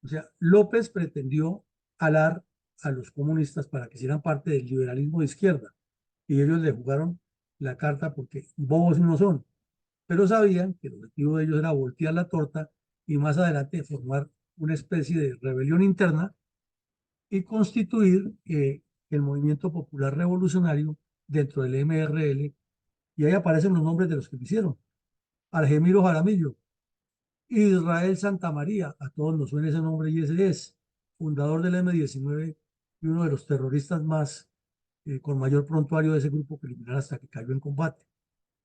O sea, López pretendió alar a los comunistas para que hicieran parte del liberalismo de izquierda y ellos le jugaron la carta porque bobos no son, pero sabían que el objetivo de ellos era voltear la torta y más adelante formar una especie de rebelión interna y constituir el Movimiento Popular Revolucionario dentro del MRL, y ahí aparecen los nombres de los que lo hicieron. Argemiro Jaramillo, Israel Santamaría, a todos nos suena ese nombre y ese es, fundador del M-19 y uno de los terroristas más con mayor prontuario de ese grupo criminal hasta que cayó en combate.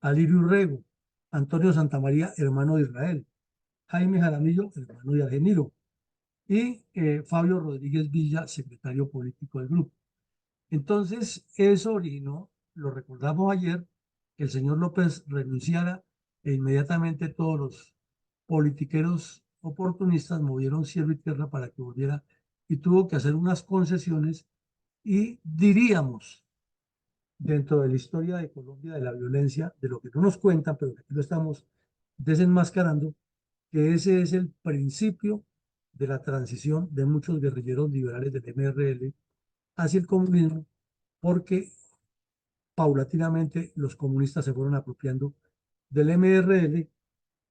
Alirio Urrego, Antonio Santamaría, hermano de Israel, Jaime Jaramillo, hermano de Argemiro, y Fabio Rodríguez Villa, secretario político del grupo. Entonces, eso originó, lo recordamos ayer, que el señor López renunciara e inmediatamente todos los politiqueros oportunistas movieron cielo y tierra para que volviera y tuvo que hacer unas concesiones y diríamos, dentro de la historia de Colombia de la violencia, de lo que no nos cuentan, pero que aquí lo estamos desenmascarando, que ese es el principio de la transición de muchos guerrilleros liberales del MRL hacia el comunismo, porque paulatinamente los comunistas se fueron apropiando del MRL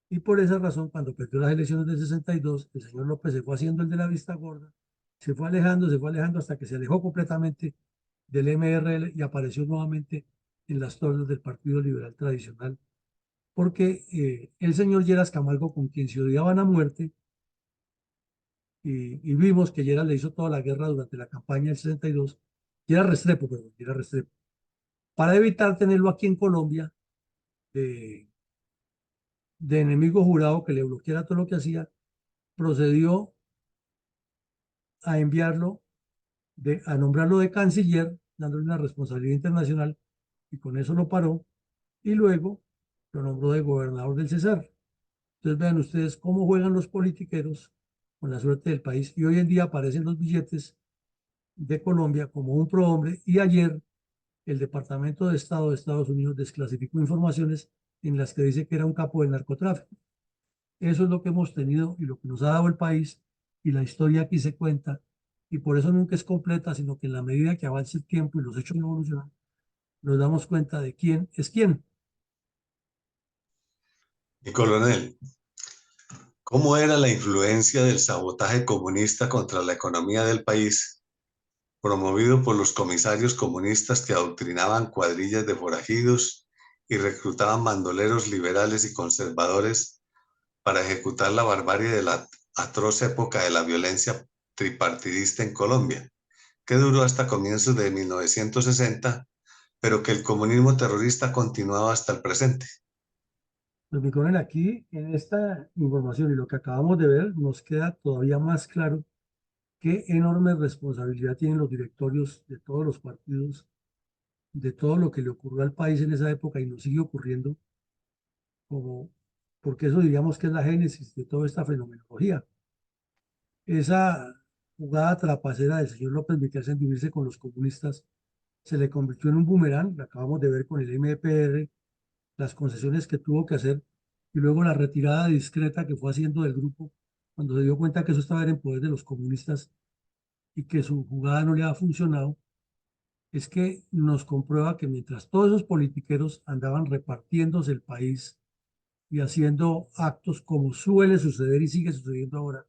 y por esa razón, cuando perdió las elecciones del 62, el señor López se fue haciendo el de la vista gorda, se fue alejando hasta que se alejó completamente del MRL y apareció nuevamente en las torres del Partido Liberal Tradicional, porque el señor Lleras Camargo, con quien se odiaban a muerte, y vimos que Lleras le hizo toda la guerra durante la campaña del 62, Lleras Restrepo, perdón, Lleras Restrepo, para evitar tenerlo aquí en Colombia de enemigo jurado que le bloqueara todo lo que hacía, procedió a enviarlo, a nombrarlo de canciller, dándole una responsabilidad internacional, y con eso lo paró, y luego lo nombró de gobernador del Cesar. Entonces vean ustedes cómo juegan los politiqueros con la suerte del país, y hoy en día aparecen los billetes de Colombia como un prohombre, y ayer el Departamento de Estado de Estados Unidos desclasificó informaciones en las que dice que era un capo del narcotráfico. Eso es lo que hemos tenido y lo que nos ha dado el país, y la historia aquí se cuenta, y por eso nunca es completa, sino que en la medida que avance el tiempo y los hechos evolucionan, nos damos cuenta de quién es quién. Y coronel, ¿cómo era la influencia del sabotaje comunista contra la economía del país, promovido por los comisarios comunistas que adoctrinaban cuadrillas de forajidos y reclutaban bandoleros liberales y conservadores para ejecutar la barbarie de la atroz época de la violencia tripartidista en Colombia, que duró hasta comienzos de 1960, pero que el comunismo terrorista continuaba hasta el presente? Pues mi coronel, aquí en esta información y lo que acabamos de ver, nos queda todavía más claro qué enorme responsabilidad tienen los directorios de todos los partidos, de todo lo que le ocurrió al país en esa época y nos sigue ocurriendo, como, porque eso diríamos que es la génesis de toda esta fenomenología. Esa jugada trapacera del señor López Miquel en dividirse con los comunistas se le convirtió en un boomerang, lo acabamos de ver con el MPR, las concesiones que tuvo que hacer y luego la retirada discreta que fue haciendo del grupo cuando se dio cuenta que eso estaba en poder de los comunistas y que su jugada no le ha funcionado, es que nos comprueba que mientras todos esos politiqueros andaban repartiéndose el país y haciendo actos como suele suceder y sigue sucediendo ahora,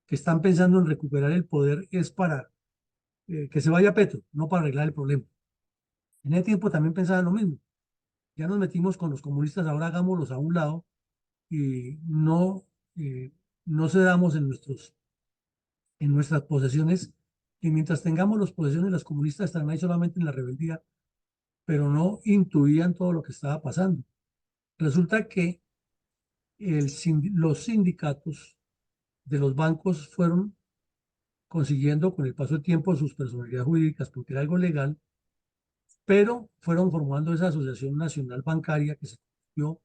que están pensando en recuperar el poder es para que se vaya Petro, no para arreglar el problema. En ese tiempo también pensaban lo mismo. Ya nos metimos con los comunistas, ahora hagámoslos a un lado y no cedamos en nuestras posesiones, y mientras tengamos las posesiones, los comunistas estarán ahí solamente en la rebeldía, pero no intuían todo lo que estaba pasando. Resulta que los sindicatos de los bancos fueron consiguiendo con el paso del tiempo sus personalidades jurídicas porque era algo legal, pero fueron formando esa Asociación Nacional Bancaria que se convirtió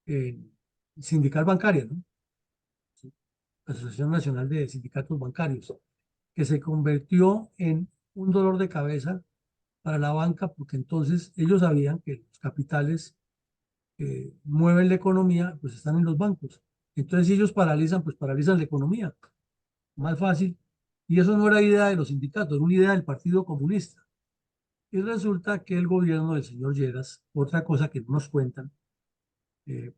en sindical bancaria, ¿no? Asociación Nacional de Sindicatos Bancarios, que se convirtió en un dolor de cabeza para la banca, porque entonces ellos sabían que los capitales mueven la economía, pues están en los bancos. Entonces, si ellos paralizan, pues paralizan la economía. Más fácil. Y eso no era idea de los sindicatos, era una idea del Partido Comunista. Y resulta que el gobierno del señor Lleras, otra cosa que no nos cuentan,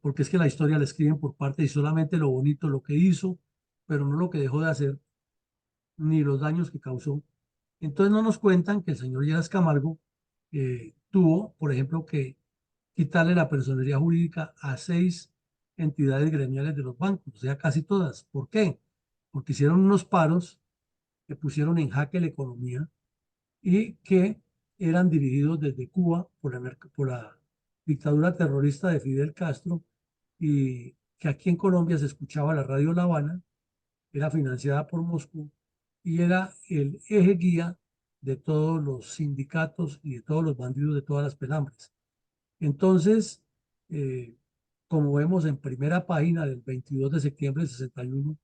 porque es que la historia la escriben por parte y solamente lo bonito, lo que hizo, pero no lo que dejó de hacer, ni los daños que causó. Entonces no nos cuentan que el señor Lleras Camargo tuvo, por ejemplo, que quitarle la personería jurídica a 6 entidades gremiales de los bancos, o sea, casi todas. ¿Por qué? Porque hicieron unos paros que pusieron en jaque la economía y que eran dirigidos desde Cuba por la dictadura terrorista de Fidel Castro y que aquí en Colombia se escuchaba la radio La Habana, era financiada por Moscú y era el eje guía de todos los sindicatos y de todos los bandidos de todas las penambres. Entonces, eh, como vemos en primera página del 22 de septiembre del 61,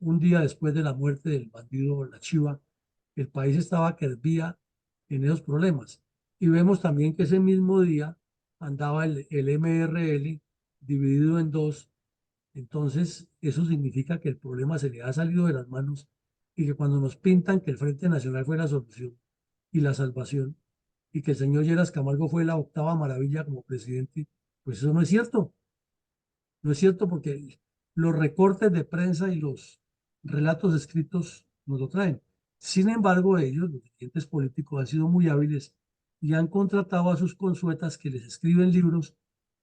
un día después de la muerte del bandido La Chiva, el país estaba que hervía en esos problemas. Y vemos también que ese mismo día andaba el MRL dividido en dos. Entonces, eso significa que el problema se le ha salido de las manos y que cuando nos pintan que el Frente Nacional fue la solución y la salvación y que el señor Lleras Camargo fue la octava maravilla como presidente, pues eso no es cierto. No es cierto porque los recortes de prensa y los relatos escritos nos lo traen. Sin embargo, ellos, los dirigentes políticos, han sido muy hábiles y han contratado a sus consuetas que les escriben libros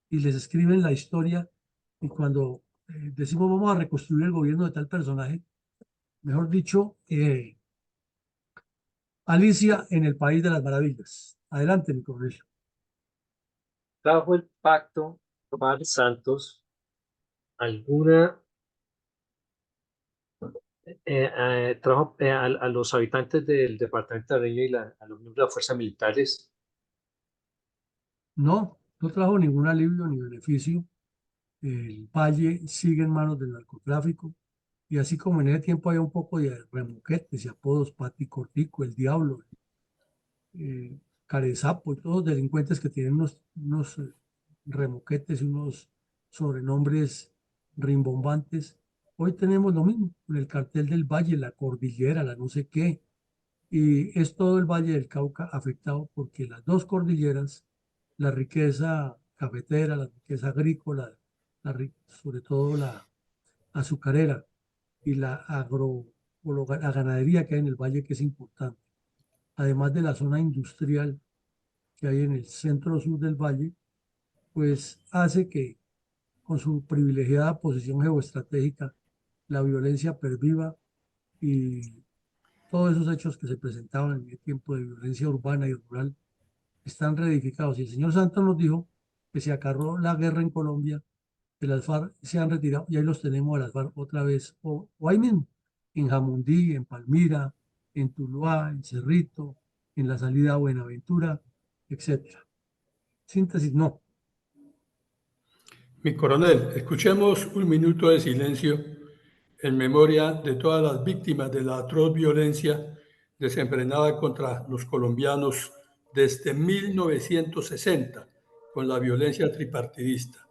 y les escriben la historia. Y cuando decimos vamos a reconstruir el gobierno de tal personaje, mejor dicho, Alicia en el País de las Maravillas. Adelante, mi coronel. ¿Trajo el pacto Omar Santos alguna, trajo a los habitantes del departamento de Nariño y a los miembros de las fuerzas militares? No, no trajo ningún alivio ni beneficio. El valle sigue en manos del narcotráfico. Y así como en ese tiempo había un poco de remoquetes y apodos, Pati Cortico, el Diablo, Carezapo, y todos los delincuentes que tienen unos remoquetes y unos sobrenombres rimbombantes. Hoy tenemos lo mismo, con el cartel del Valle, la cordillera, la no sé qué. Y es todo el Valle del Cauca afectado porque las dos cordilleras, la riqueza cafetera, la riqueza agrícola, sobre todo la azucarera y la ganadería que hay en el valle, que es importante, además de la zona industrial que hay en el centro sur del valle, pues hace que con su privilegiada posición geoestratégica la violencia perviva y todos esos hechos que se presentaban en el tiempo de violencia urbana y rural están reedificados. Y el señor Santos nos dijo que se acarró la guerra en Colombia, que las FARC se han retirado y ahí los tenemos a las FARC otra vez, o ahí mismo, en Jamundí, en Palmira, en Tuluá, en Cerrito, en la salida a Buenaventura, etcétera. Síntesis, no. Mi coronel, escuchemos un minuto de silencio en memoria de todas las víctimas de la atroz violencia desenfrenada contra los colombianos desde 1960 con la violencia tripartidista.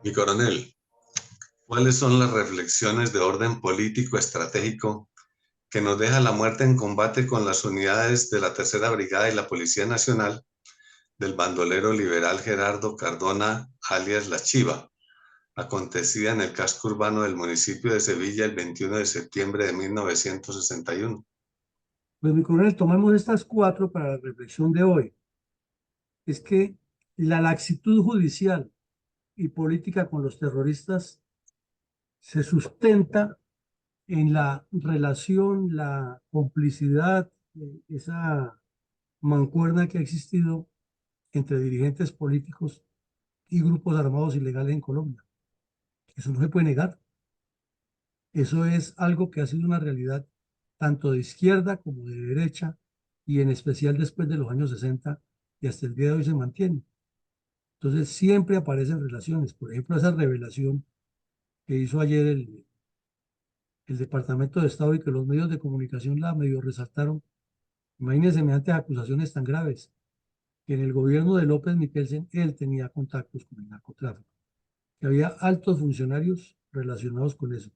Mi coronel, ¿cuáles son las reflexiones de orden político estratégico que nos deja la muerte en combate con las unidades de la Tercera Brigada y la Policía Nacional del bandolero liberal Gerardo Cardona, alias La Chiva, acontecida en el casco urbano del municipio de Sevilla el 21 de septiembre de 1961. Pues mi coronel, tomemos estas cuatro para la reflexión de hoy. Es que la laxitud judicial y política con los terroristas se sustenta en la relación, la complicidad, esa mancuerna que ha existido entre dirigentes políticos y grupos armados ilegales en Colombia. Eso no se puede negar. Eso es algo que ha sido una realidad tanto de izquierda como de derecha y en especial después de los años 60 y hasta el día de hoy se mantiene. Entonces siempre aparecen relaciones. Por ejemplo, esa revelación que hizo ayer el Departamento de Estado y que los medios de comunicación la medio resaltaron. Imagínense semejantes acusaciones tan graves, que en el gobierno de López Miquelsen él tenía contactos con el narcotráfico, que había altos funcionarios relacionados con eso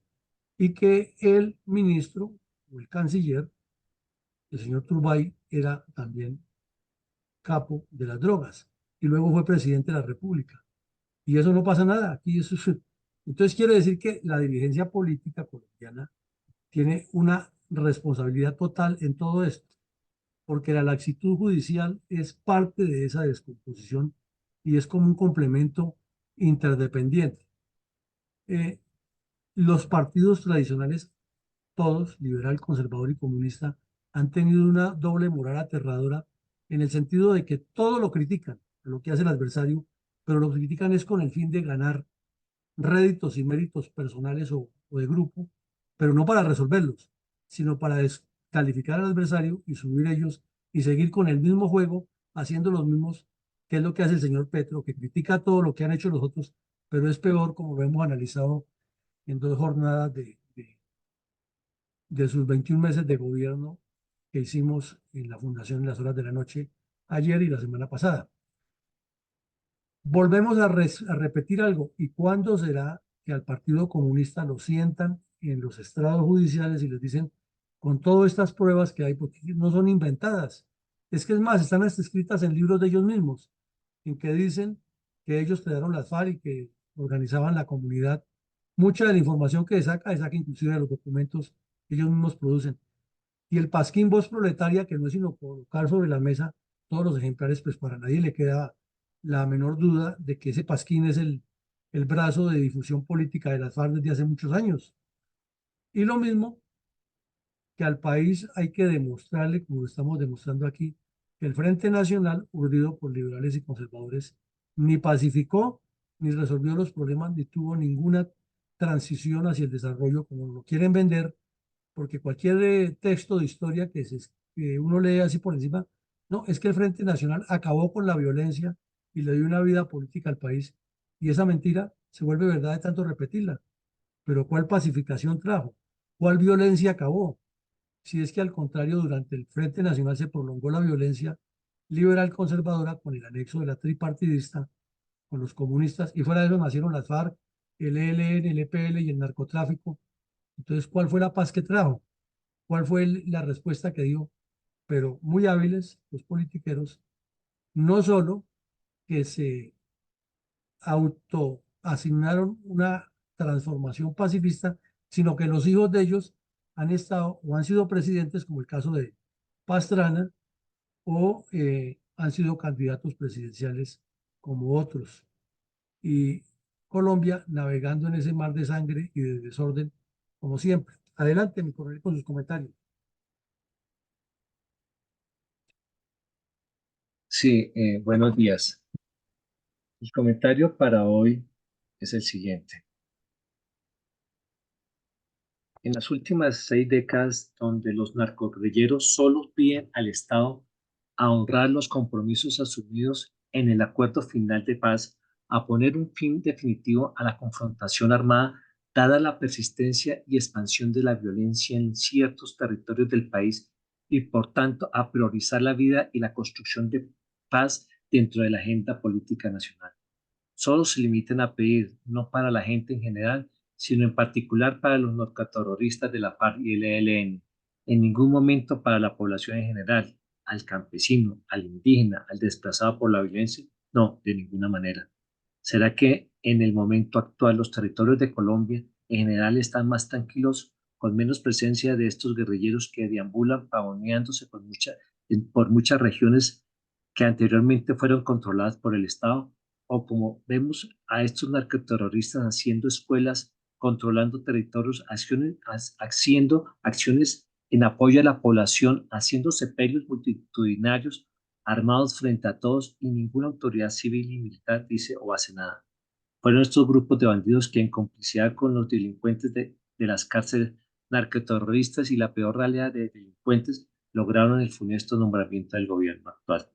y que el ministro o el canciller, el señor Turbay, era también capo de las drogas y luego fue presidente de la República. Y eso no pasa nada. Aquí eso es... Entonces quiere decir que la dirigencia política colombiana tiene una responsabilidad total en todo esto, porque la laxitud judicial es parte de esa descomposición y es como un complemento interdependiente. Eh, los partidos tradicionales, todos, liberal, conservador y comunista, han tenido una doble moral aterradora en el sentido de que todo lo critican, lo que hace el adversario, pero lo critican es con el fin de ganar réditos y méritos personales o de grupo, pero no para resolverlos, sino para descalificar al adversario y subir ellos y seguir con el mismo juego, haciendo los mismos, que es lo que hace el señor Petro, que critica todo lo que han hecho los otros, pero es peor, como lo hemos analizado en dos jornadas de sus 21 meses de gobierno que hicimos en la Fundación en las horas de la noche, ayer y la semana pasada. Volvemos a repetir algo. ¿Y cuándo será que al Partido Comunista lo sientan en los estrados judiciales y les dicen, con todas estas pruebas que hay, porque no son inventadas? Es que es más, están hasta escritas en libros de ellos mismos, en que dicen que ellos crearon las FARC y que organizaban la comunidad. Mucha de la información que se saca inclusive de los documentos que ellos mismos producen. Y el pasquín Voz Proletaria, que no es sino colocar sobre la mesa todos los ejemplares, pues para nadie le queda la menor duda de que ese pasquín es el brazo de difusión política de las FARC desde hace muchos años. Y lo mismo que al país hay que demostrarle, como lo estamos demostrando aquí, que el Frente Nacional, urdido por liberales y conservadores, ni pacificó, ni resolvió los problemas, ni tuvo ninguna transición hacia el desarrollo como lo quieren vender, porque cualquier texto de historia que uno lee así por encima, no, es que el Frente Nacional acabó con la violencia y le dio una vida política al país. Y esa mentira se vuelve verdad de tanto repetirla. Pero ¿cuál pacificación trajo? ¿Cuál violencia acabó? Si es que al contrario, durante el Frente Nacional se prolongó la violencia liberal conservadora con el anexo de la tripartidista, con los comunistas, y fuera de eso nacieron las FARC, el ELN, el EPL y el narcotráfico. Entonces, ¿cuál fue la paz que trajo? ¿Cuál fue la respuesta que dio? Pero muy hábiles los politiqueros, no solo que se autoasignaron una transformación pacifista, sino que los hijos de ellos han estado o han sido presidentes, como el caso de Pastrana, o han sido candidatos presidenciales como otros. Y Colombia navegando en ese mar de sangre y de desorden, como siempre. Adelante, mi coronel, con sus comentarios. Sí, buenos días. El comentario para hoy es el siguiente. En las últimas 6 décadas, donde los narcoguerrilleros solo piden al Estado a honrar los compromisos asumidos en el acuerdo final de paz, a poner un fin definitivo a la confrontación armada, dada la persistencia y expansión de la violencia en ciertos territorios del país y, por tanto, a priorizar la vida y la construcción de paz dentro de la agenda política nacional. Solo se limitan a pedir, no para la gente en general, sino en particular para los narcoterroristas de la FARC y el ELN. en ningún momento para la población en general, al campesino, al indígena, al desplazado por la violencia, no, de ninguna manera. ¿Será que en el momento actual los territorios de Colombia en general están más tranquilos, con menos presencia de estos guerrilleros que deambulan pavoneándose por muchas regiones que anteriormente fueron controladas por el Estado? O como vemos a estos narcoterroristas haciendo escuelas, controlando territorios, haciendo acciones en apoyo a la población, haciendo sepelios multitudinarios, armados frente a todos y ninguna autoridad civil y militar dice o hace nada. Fueron estos grupos de bandidos que en complicidad con los delincuentes de las cárceles, narcoterroristas y la peor realidad de delincuentes lograron el funesto nombramiento del gobierno actual.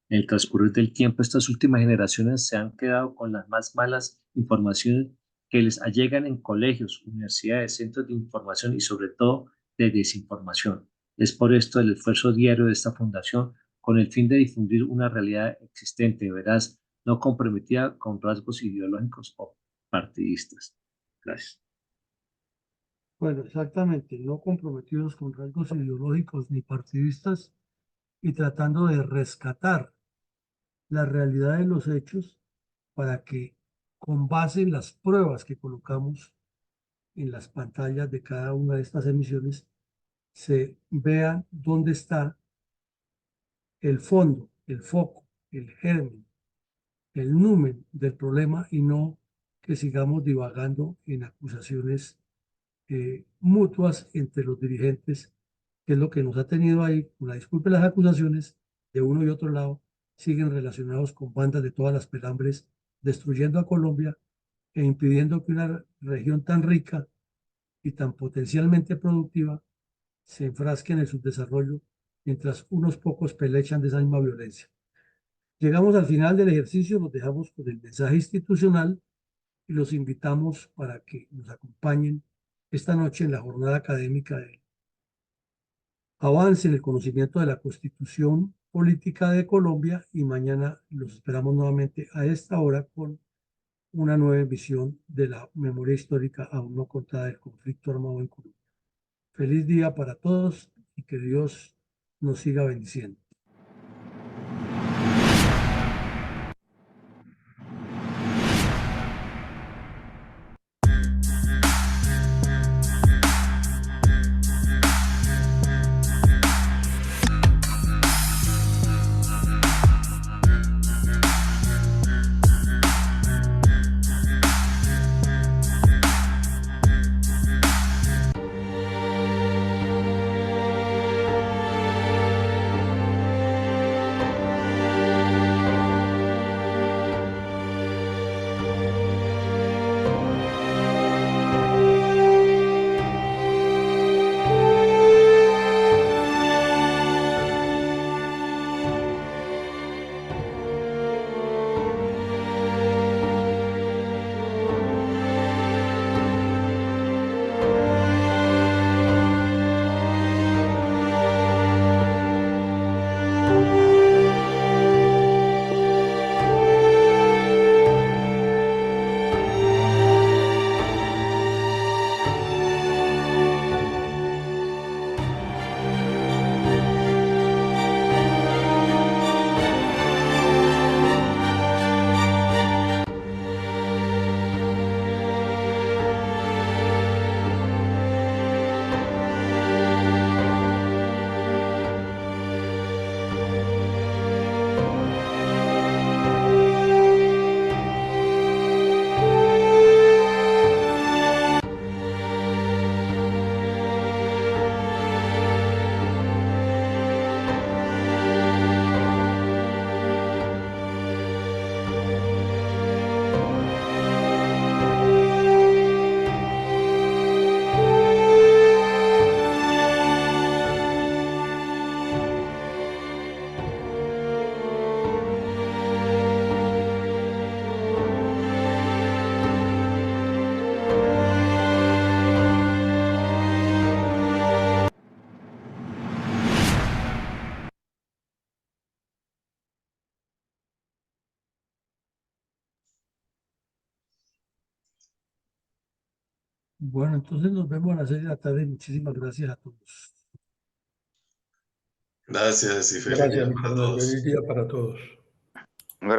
En el transcurrir del tiempo, estas últimas generaciones se han quedado con las más malas informaciones que les allegan en colegios, universidades, centros de información y sobre todo de desinformación. Es por esto el esfuerzo diario de esta fundación con el fin de difundir una realidad existente, veraz, no comprometida con rasgos ideológicos o partidistas. Gracias. Bueno, exactamente, no comprometidos con rasgos ideológicos ni partidistas y tratando de rescatar la realidad de los hechos para que con base en las pruebas que colocamos en las pantallas de cada una de estas emisiones se vea dónde está el fondo, el foco, el germen, el numen del problema y no que sigamos divagando en acusaciones mutuas entre los dirigentes, que es lo que nos ha tenido ahí, con la disculpa de las acusaciones de uno y otro lado, siguen relacionados con bandas de todas las pelambres, destruyendo a Colombia e impidiendo que una región tan rica y tan potencialmente productiva se enfrasque en el subdesarrollo, mientras unos pocos pelechan de esa misma violencia. Llegamos al final del ejercicio, nos dejamos con el mensaje institucional y los invitamos para que nos acompañen esta noche en la jornada académica de avance en el conocimiento de la Constitución Política de Colombia y mañana los esperamos nuevamente a esta hora con una nueva emisión de la memoria histórica aún no contada del conflicto armado en Colombia. Feliz día para todos y que Dios nos siga bendiciendo. Bueno, entonces nos vemos a las 6 de la tarde. Muchísimas gracias a todos. Gracias y feliz Gracias, día mi para coronel. todos. Feliz día para todos. Gracias.